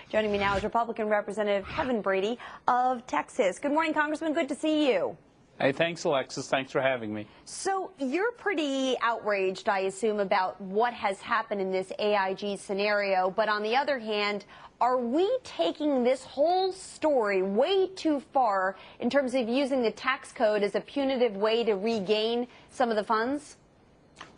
Joining me now is Republican Representative Kevin Brady of Texas. Good morning, Congressman. Good to see you. Hey, thanks, Alexis. Thanks for having me. So you're pretty outraged, I assume, about what has happened in this AIG scenario. But on the other hand, are we taking this whole story way too far in terms of using the tax code as a punitive way to regain some of the funds?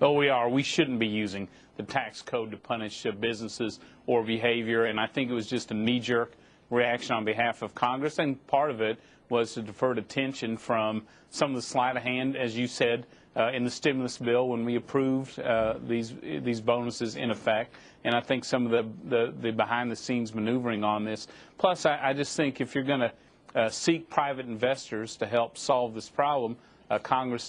Oh, we are. We shouldn't be using the tax code to punish businesses or behavior. And I think it was just a knee-jerk reaction on behalf of Congress. And part of it was to divert attention from some of the sleight of hand, as you said, in the stimulus bill when we approved these bonuses in effect. And I think some of the behind-the-scenes maneuvering on this. Plus, I just think if you're going to seek private investors to help solve this problem, Congress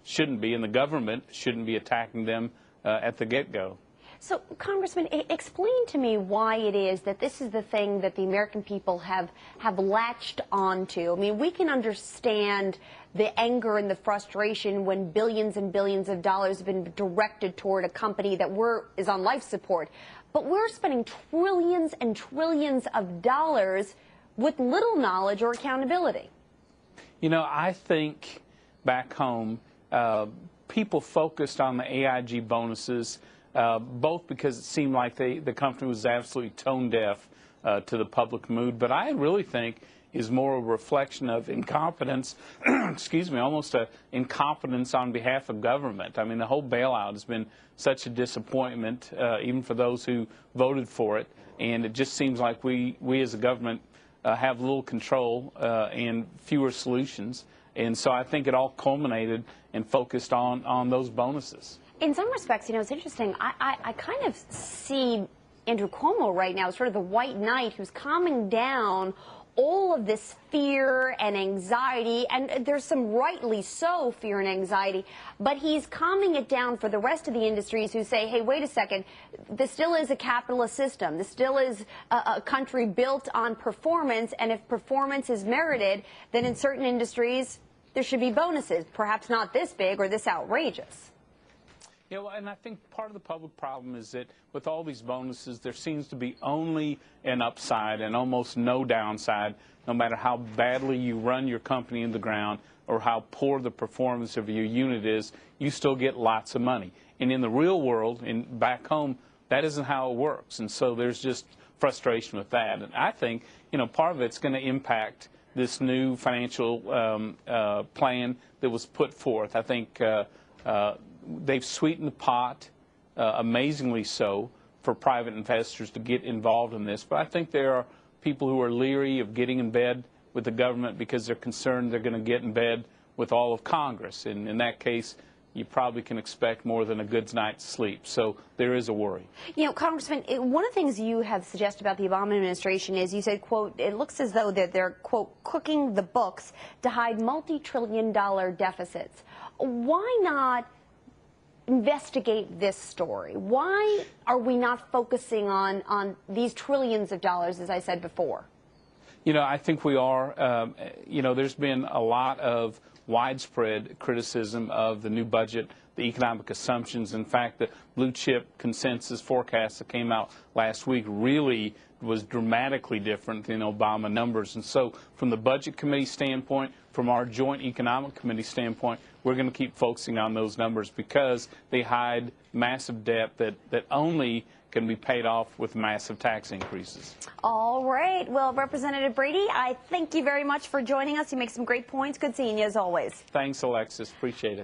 shouldn't be, and the government shouldn't be attacking them at the get-go. So, Congressman, explain to me why it is that this is the thing that the American people have latched onto. I mean, we can understand the anger and the frustration when billions and billions of dollars have been directed toward a company that is on life support. But we're spending trillions and trillions of dollars with little knowledge or accountability. You know, I think back home, people focused on the AIG bonuses, both because it seemed like the company was absolutely tone deaf to the public mood, but I really think is more a reflection of incompetence, excuse me, almost an incompetence on behalf of government. I mean, the whole bailout has been such a disappointment, even for those who voted for it, and it just seems like we as a government have little control and fewer solutions. And so I think it all culminated and focused on those bonuses. In some respects, you know, it's interesting. I kind of see Andrew Cuomo right now as sort of the white knight who's calming down all of this fear and anxiety, and there's some rightly so fear and anxiety, but he's calming it down for the rest of the industries who say, hey, wait a second, this still is a capitalist system. This still is a country built on performance, and if performance is merited, then in certain industries there should be bonuses, perhaps not this big or this outrageous. Yeah, well, and I think part of the public problem is that with all these bonuses, there seems to be only an upside and almost no downside, no matter how badly you run your company in the ground or how poor the performance of your unit is, you still get lots of money. And in the real world, back home, that isn't how it works. And so there's just frustration with that. And I think, you know, part of it's going to impact this new financial plan that was put forth. I think they've sweetened the pot, amazingly so, for private investors to get involved in this. But I think there are people who are leery of getting in bed with the government because they're concerned they're going to get in bed with all of Congress. And in that case, you probably can expect more than a good night's sleep. So there is a worry. You know, Congressman, one of the things you have suggested about the Obama administration is you said, quote, it looks as though that they're, quote, cooking the books to hide multi-trillion-dollar deficits. Why not investigate this story? Why are we not focusing on these trillions of dollars, as I said before? You know, I think we are. You know, there's been a lot of widespread criticism of the new budget, the economic assumptions. In fact, the blue chip consensus forecast that came out last week really was dramatically different than Obama numbers. And so from the Budget Committee standpoint, from our Joint Economic Committee standpoint, we're going to keep focusing on those numbers because they hide massive debt that only can be paid off with massive tax increases. All right. Well, Representative Brady, I thank you very much for joining us. You make some great points. Good seeing you as always. Thanks, Alexis. Appreciate it.